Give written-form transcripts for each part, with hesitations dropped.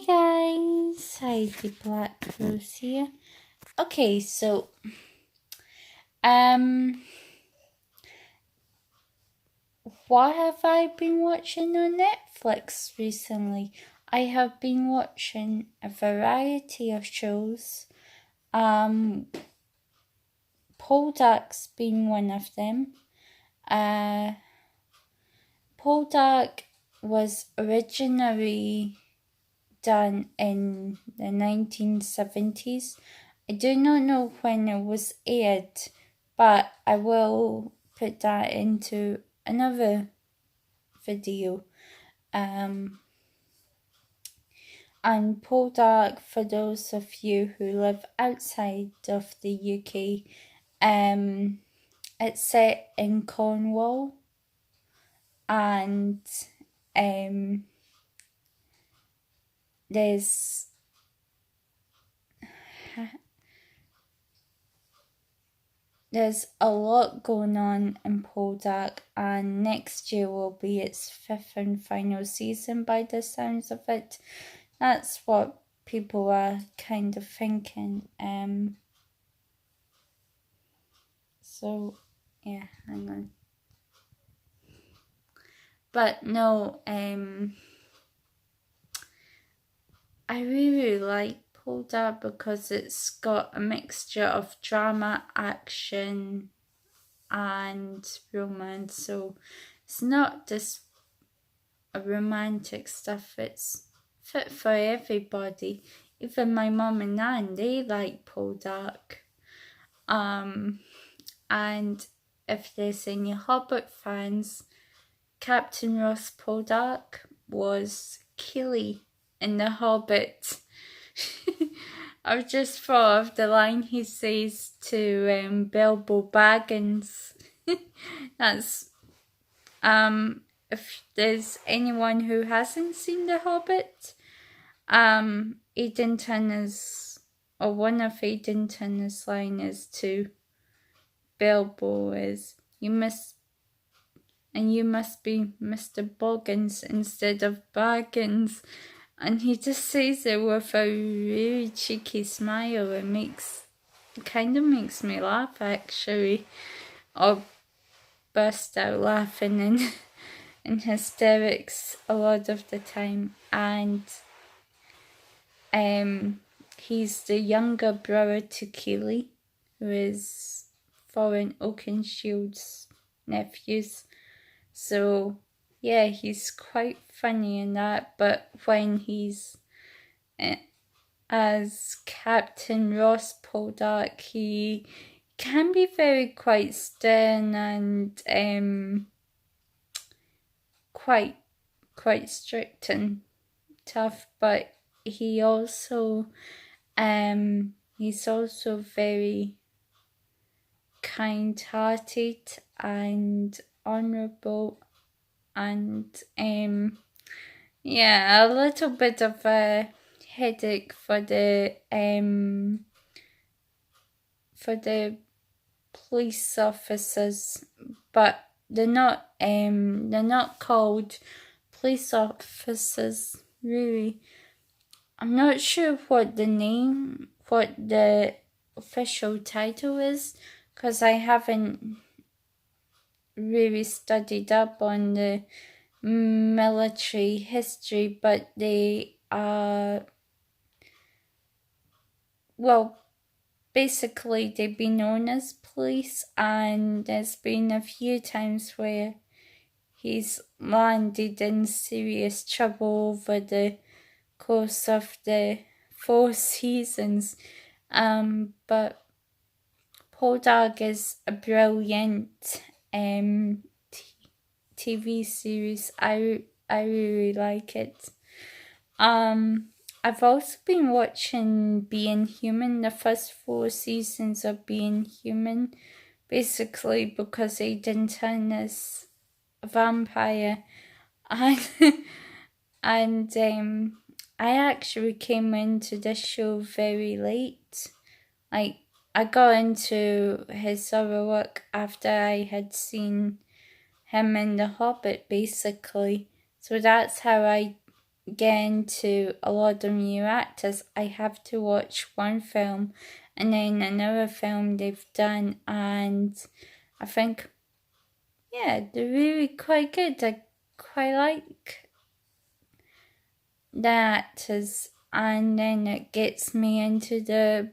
Hey guys, Heidi Black Rose here. Okay, so what have I been watching on Netflix recently? I have been watching a variety of shows. Poldark's been one of them. Poldark was originally done in the 1970s. I do not know when it was aired, but I will put that into another video. And Poldark, for those of you who live outside of the UK, it's set in Cornwall, and there's a lot going on in Poldark, and next year will be its 5th and final season by the sounds of it. That's what people are kind of thinking. So, yeah, hang on. But no, I really like Poldark because it's got a mixture of drama, action, and romance. So it's not just a romantic stuff, it's fit for everybody. Even my mum and nan, they like Poldark. And if there's any Hobbit fans, Captain Ross Poldark was Keely in The Hobbit. I've just thought of the line he says to Bilbo Baggins. That's if there's anyone who hasn't seen The Hobbit, Edenton is, or one of Edenton's line is to Bilbo is, you must be Mr. Boggins instead of Baggins. And he just says it with a really cheeky smile. It kind of makes me laugh, actually. Or burst out laughing in hysterics a lot of the time. And he's the younger brother to Keely, who is Thorin Oakenshield's nephews. So yeah, he's quite funny in that, but when he's as Captain Ross Poldark, he can be quite stern and quite strict and tough, but he's also very kind-hearted and honourable, and yeah, a little bit of a headache for the police officers, but they're not called police officers, really. I'm not sure what the official title is, because I haven't really studied up on the military history, but they are, well, basically they've been known as police, and there's been a few times where he's landed in serious trouble over the course of the 4 seasons. But Poldark is a brilliant TV series. I really like it. I've also been watching Being Human, the first 4 seasons of Being Human, basically because Edenton is a vampire, and I actually came into this show very late. Like, I got into his other work after I had seen him in The Hobbit, basically. So that's how I getting to a lot of new actors, I have to watch one film and then another film they've done, and I think, yeah, they're really quite good. I quite like the actors, and then it gets me into the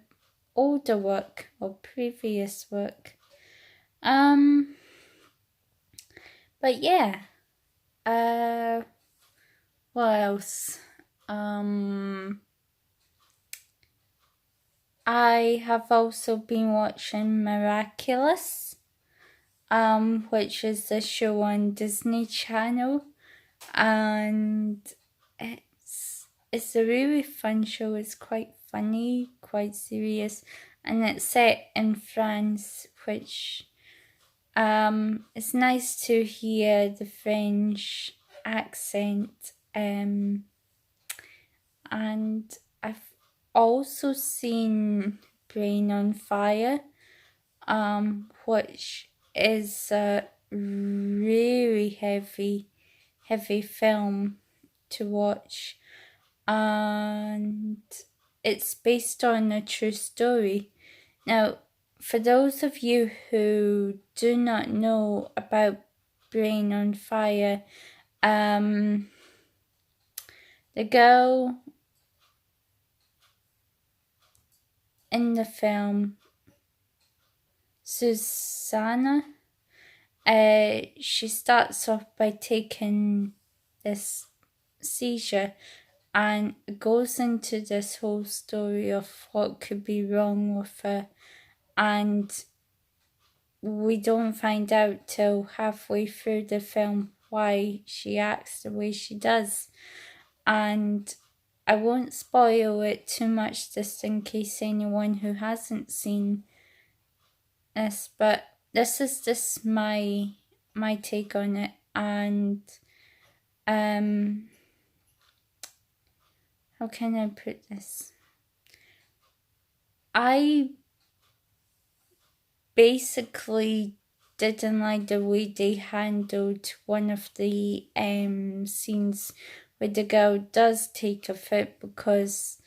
older work or previous work. But yeah, what else? I have also been watching Miraculous, which is a show on Disney Channel, and it's a really fun show. It's quite funny, quite serious, and it's set in France, which it's nice to hear the French accent. And I've also seen Brain on Fire, which is a really heavy film to watch, and it's based on a true story. Now, for those of you who do not know about Brain on Fire, the girl in the film, Susanna, she starts off by taking this seizure and goes into this whole story of what could be wrong with her, and we don't find out till halfway through the film why she acts the way she does. And I won't spoil it too much just in case anyone who hasn't seen this, but this is just my take on it. And how can I put this? I basically didn't like the way they handled one of the scenes where the girl does take a fit, because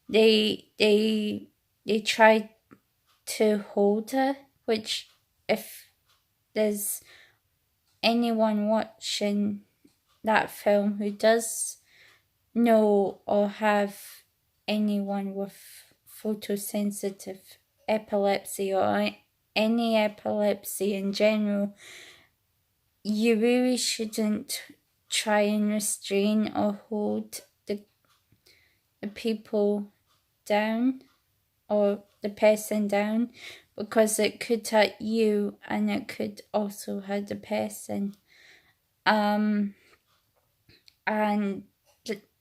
they tried to hold her, which, if there's anyone watching that film who does know or have anyone with photosensitive epilepsy or any epilepsy in general, you really shouldn't try and restrain or hold the people down or the person down, because it could hurt you and it could also hurt the person. And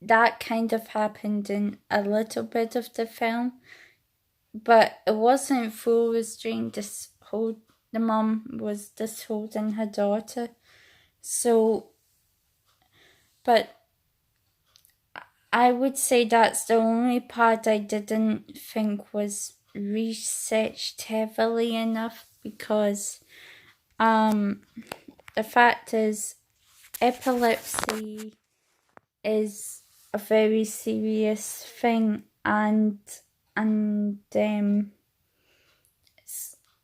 that kind of happened in a little bit of the film, but it wasn't full restraint. The mom was just holding her daughter. So, but I would say that's the only part I didn't think was researched heavily enough, because the fact is, epilepsy is a very serious thing, and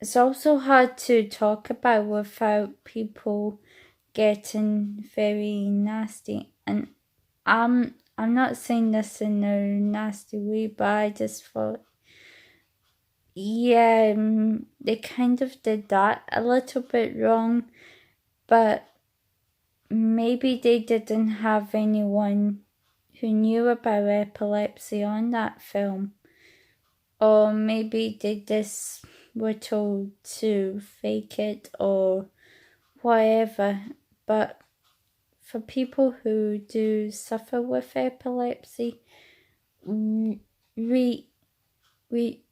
it's also hard to talk about without people getting very nasty. And I'm not saying this in a nasty way, but I just thought, yeah, they kind of did that a little bit wrong, but maybe they didn't have anyone who knew about epilepsy on that film, or maybe they just were told to fake it or whatever. But for people who do suffer with epilepsy, we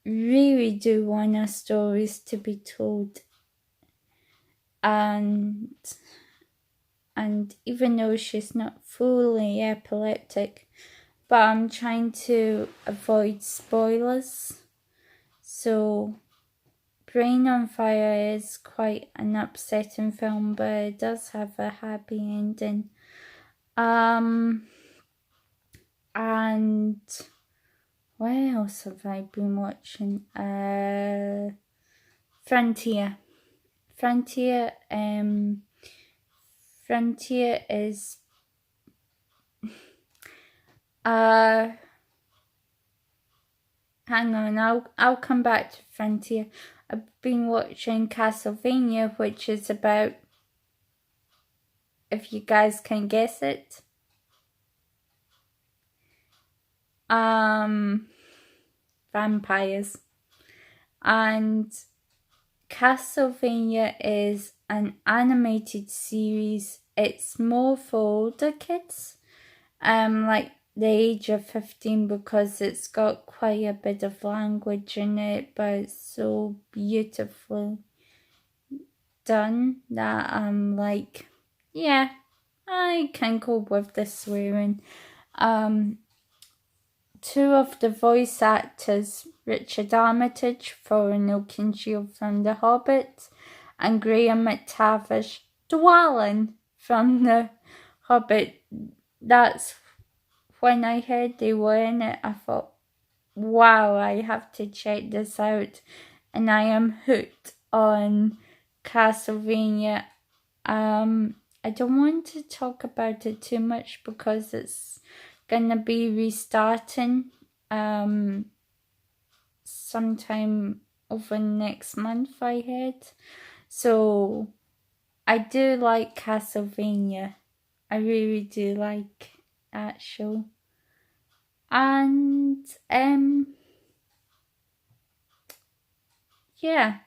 really do want our stories to be told. And even though she's not fully epileptic, but I'm trying to avoid spoilers. So Brain on Fire is quite an upsetting film, but it does have a happy ending. What else have I been watching? Frontier. Frontier is hang on, I'll come back to Frontier. I've been watching Castlevania, which is about, if you guys can guess it, vampires. And Castlevania is an animated series. It's more for older kids, like the age of 15, because it's got quite a bit of language in it, but it's so beautifully done that I'm like, yeah, I can cope with the swearing. Two of the voice actors, Richard Armitage for Oakenshield from The Hobbit, and Graham McTavish Dwalin from The Hobbit. That's when I heard they were in it, I thought, wow, I have to check this out. And I am hooked on Castlevania. I don't want to talk about it too much because it's gonna be restarting sometime over next month, I heard. So I do like Castlevania. I really do like that show. And yeah,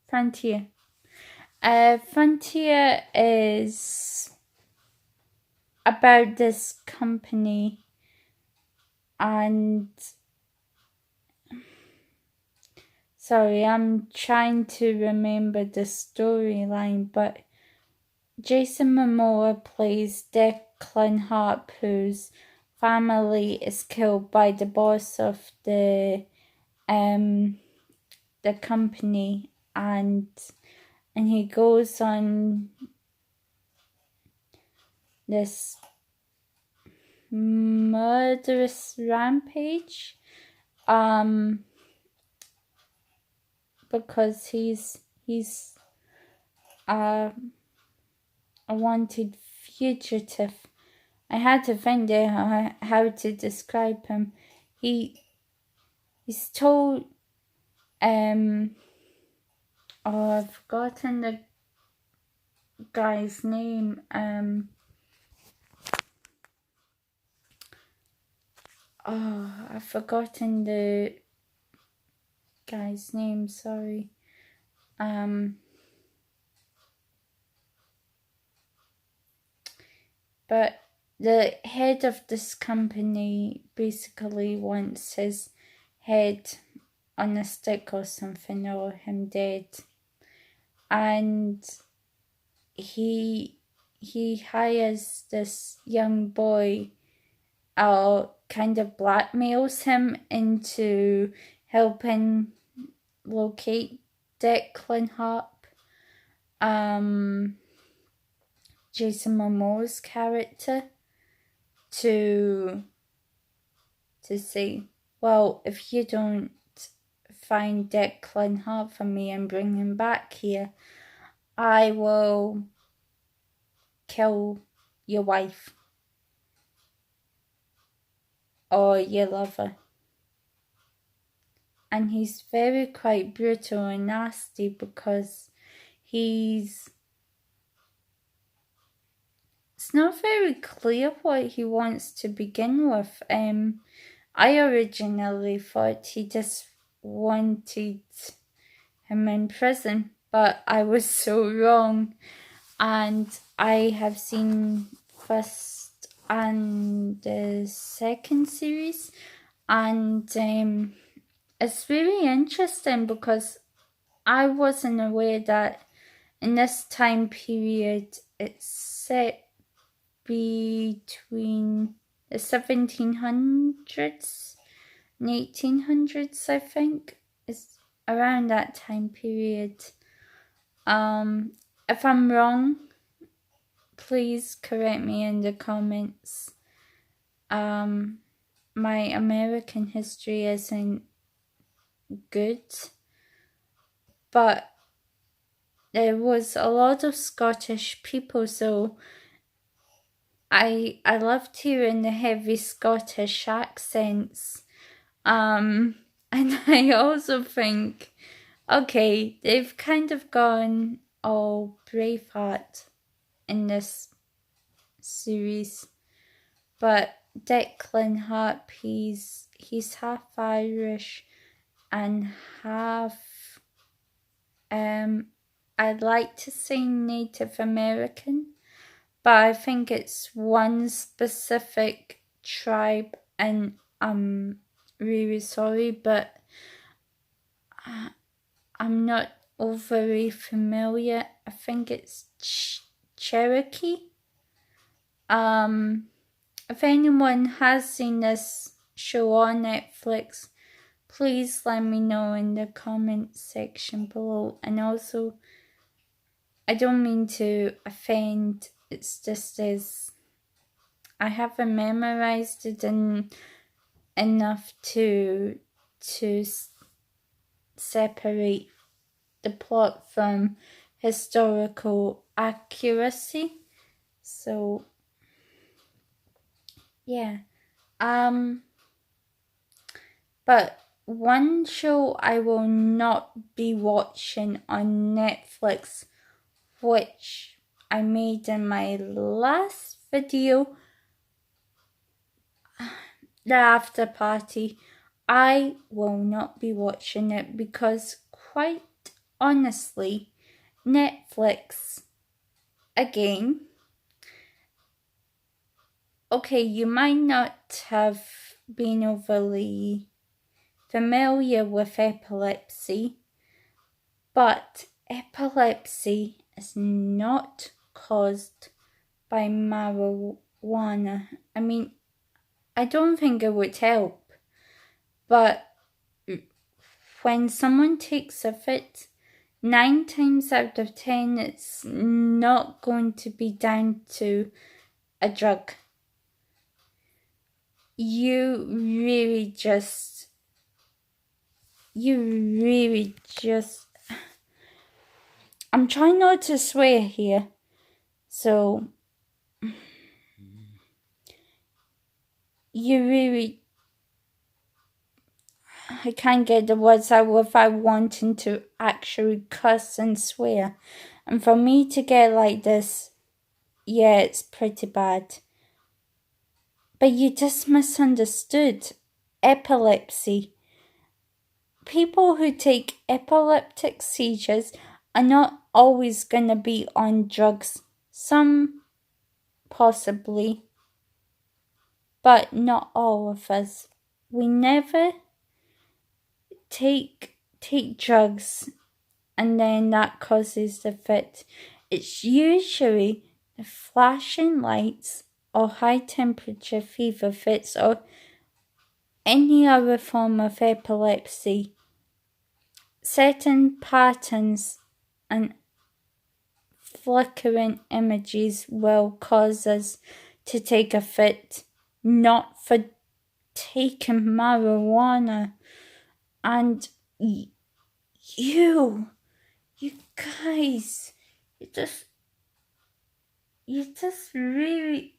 Frontier. Frontier is about this company, and sorry, I'm trying to remember the storyline, but Jason Momoa plays Declan Harp, whose family is killed by the boss of the company, and he goes on this murderous rampage because he's a wanted fugitive. I had to find out how to describe him. He's told I've forgotten the guy's name. I've forgotten the guy's name, sorry. But the head of this company basically wants his head on a stick or something, or him dead. And he hires this young boy, kind of blackmails him into helping locate Declan Harp. Jason Momoa's character, to say, well, if you don't find Declan Harp for me and bring him back here, I will kill your wife or your lover. And he's very quite brutal and nasty because it's not very clear what he wants to begin with. I originally thought he just wanted him in prison, but I was so wrong. And I have seen first and the second series, and it's really interesting because I wasn't aware that in this time period it's set between the 1700s and 1800s, I think. It's around that time period. If I'm wrong, please correct me in the comments. my American history isn't good, but there was a lot of Scottish people, so I loved hearing the heavy Scottish accents. And I also think, okay, they've kind of gone all Braveheart in this series, but Declan Harp, he's half Irish and half I'd like to say Native American, but I think it's one specific tribe, and I'm really sorry, but I'm not overly familiar. I think it's Cherokee. If anyone has seen this show on Netflix, please let me know in the comment section below. And also, I don't mean to offend, it's just as I haven't memorized it enough to separate the plot from historical accuracy. So yeah. But one show I will not be watching on Netflix, which I made in my last video, the after party, I will not be watching it because, quite honestly, Netflix, again, okay, you might not have been overly familiar with epilepsy, but epilepsy is not caused by marijuana. I mean, I don't think it would help, but when someone takes a fit, 9 times out of 10, it's not going to be down to a drug. You really just, I'm trying not to swear here, so you really, I can't get the words out without wanting to actually cuss and swear. And for me to get like this, yeah, it's pretty bad. But you just misunderstood epilepsy. People who take epileptic seizures are not always going to be on drugs. Some possibly, but not all of us. We never take drugs and then that causes the fit. It's usually the flashing lights or high temperature fever fits or any other form of epilepsy. Certain patterns and flickering images will cause us to take a fit, not for taking marijuana. And you guys, you just really,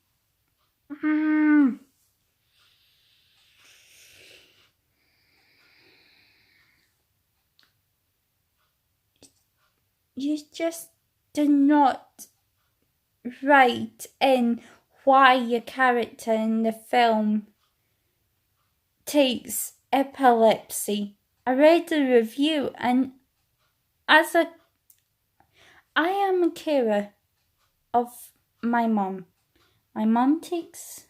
you just do not write in why your character in the film takes epilepsy. I read the review, and I am a carer of my mom. My mom takes,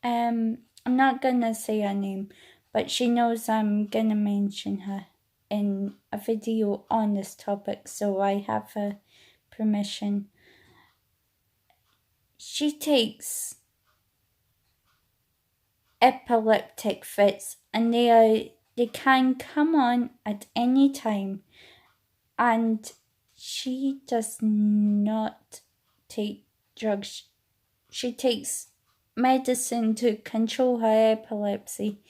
I'm not gonna say her name, but she knows I'm gonna mention her in a video on this topic, so I have her permission. She takes epileptic fits, and they can come on at any time, and she does not take drugs. She takes medicine to control her epilepsy.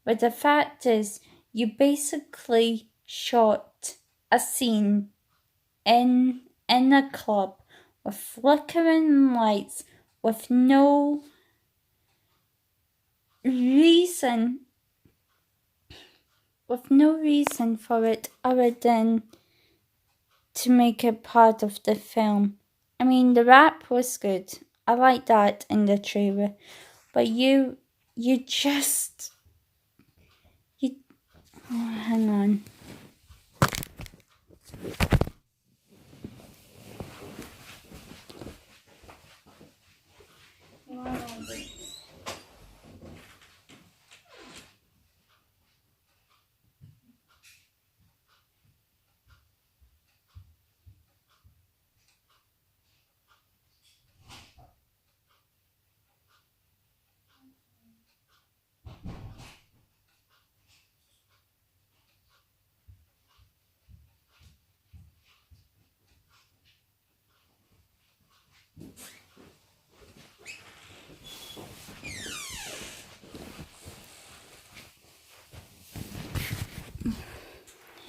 But the fact is, you basically shot a scene in a club with flickering lights, with no reason for it other than to make it part of the film. I mean, the rap was good. I like that in the trailer. But you just... hang on.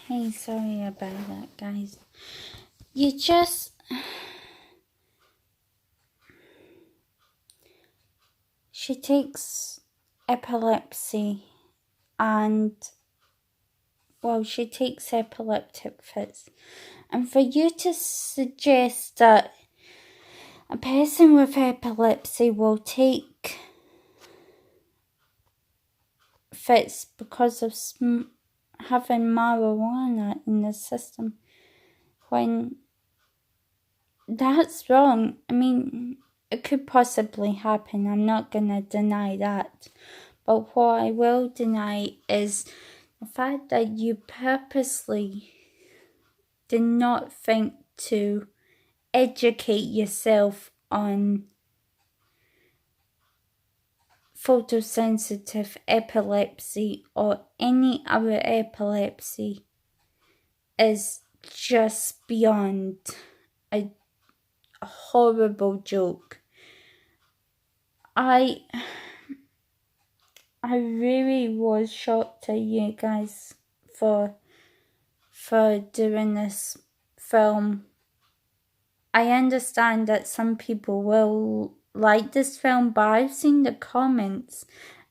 Hey, sorry about that, guys. She takes epilepsy and, she takes epileptic fits. And for you to suggest that a person with epilepsy will take fits because of having marijuana in the system, when that's wrong. I mean, it could possibly happen. I'm not going to deny that. But what I will deny is the fact that you purposely did not think to educate yourself on photosensitive epilepsy or any other epilepsy is just beyond a horrible joke. I really was shocked at you guys for doing this film. I understand that some people will like this film, but I've seen the comments,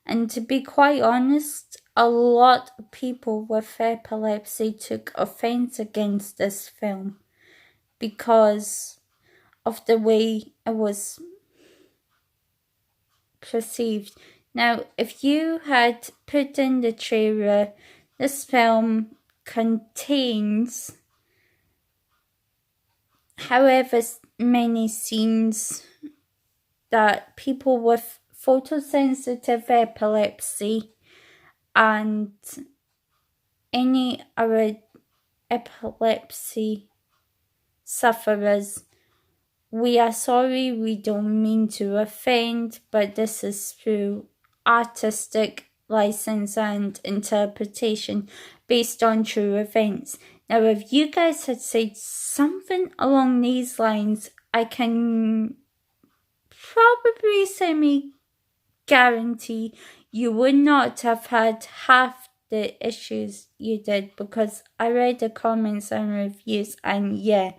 and to be quite honest, a lot of people with epilepsy took offense against this film because of the way it was perceived. Now, if you had put in the trailer, this film contains however many scenes that people with photosensitive epilepsy and any other epilepsy sufferers, we are sorry, we don't mean to offend, but this is through artistic license and interpretation based on true events. Now, if you guys had said something along these lines, I can probably semi-guarantee you would not have had half the issues you did, because I read the comments and reviews, and yeah,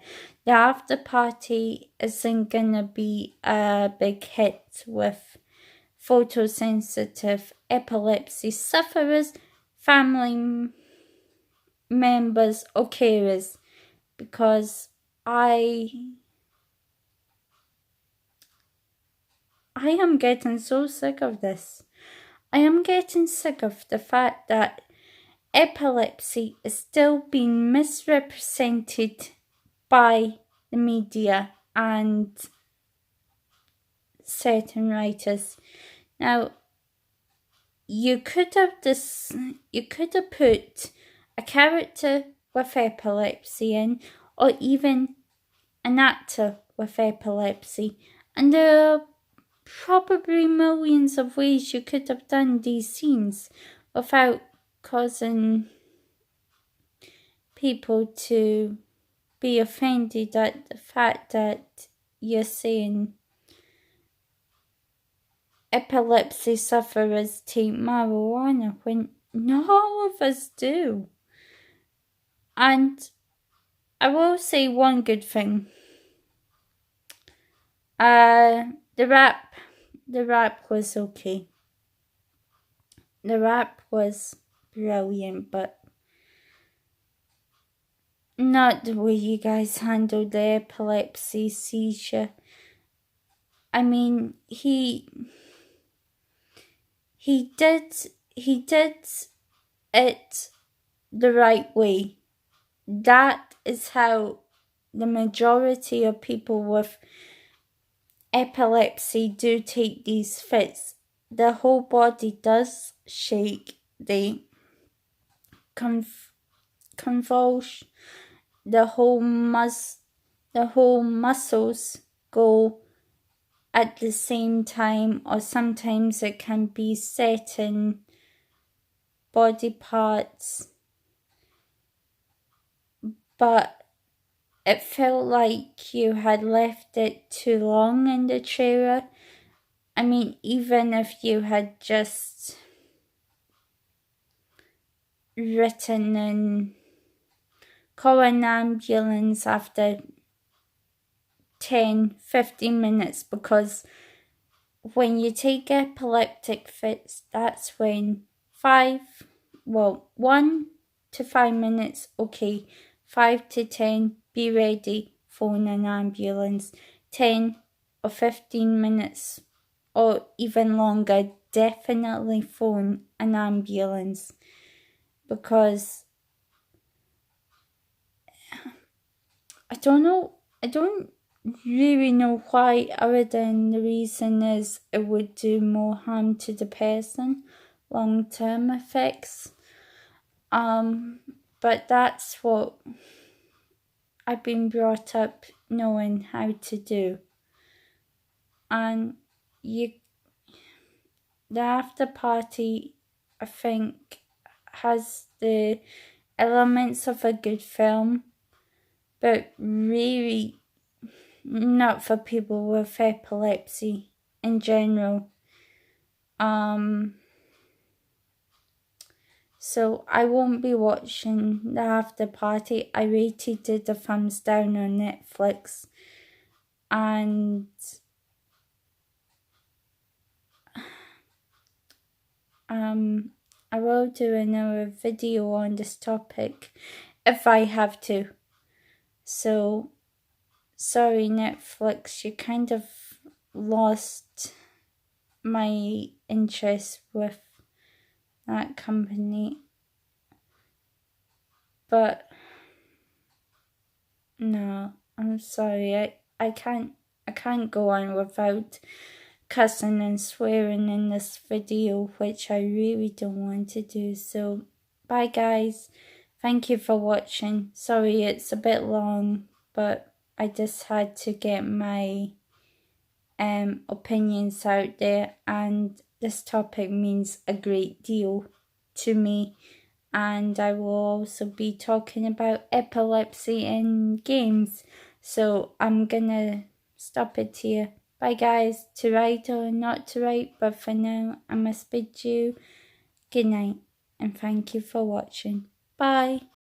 the after party isn't gonna be a big hit with photosensitive epilepsy sufferers, family members, or carers, because I am getting so sick of this. I am getting sick of the fact that epilepsy is still being misrepresented by the media and certain writers. Now, you could have put a character with epilepsy in, or even an actor with epilepsy, and there are probably millions of ways you could have done these scenes without causing people to be offended at the fact that you're saying epilepsy sufferers take marijuana when not all of us do. And I will say one good thing. The rap was okay. The rap was brilliant, but not the way you guys handled the epilepsy seizure. I mean, he did it the right way. That is how the majority of people with epilepsy do take these fits. The whole body does shake. They convulse. The whole muscles go at the same time, or sometimes it can be certain body parts. But it felt like you had left it too long in the trailer. I mean, even if you had just written and call an ambulance after 10-15 minutes, because when you take epileptic fits, that's when 1 to 5 minutes, okay, 5 to 10, be ready, phone an ambulance, 10 or 15 minutes or even longer, definitely phone an ambulance, because I don't really know why, other than the reason is it would do more harm to the person, long-term effects. But that's what I've been brought up knowing how to do. And the after party, I think, has the elements of a good film, but really not for people with epilepsy in general. So I won't be watching the after party. I rated it a thumbs down on Netflix, and I will do another video on this topic if I have to. So sorry, Netflix, you kind of lost my interest with that company. But no, I'm sorry, I can't go on without cussing and swearing in this video, which I really don't want to do. So bye guys, thank you for watching. Sorry it's a bit long, but I just had to get my opinions out there, and this topic means a great deal to me. And I will also be talking about epilepsy in games. So I'm gonna stop it here. Bye guys, to write or not to write, but for now I must bid you good night and thank you for watching. Bye.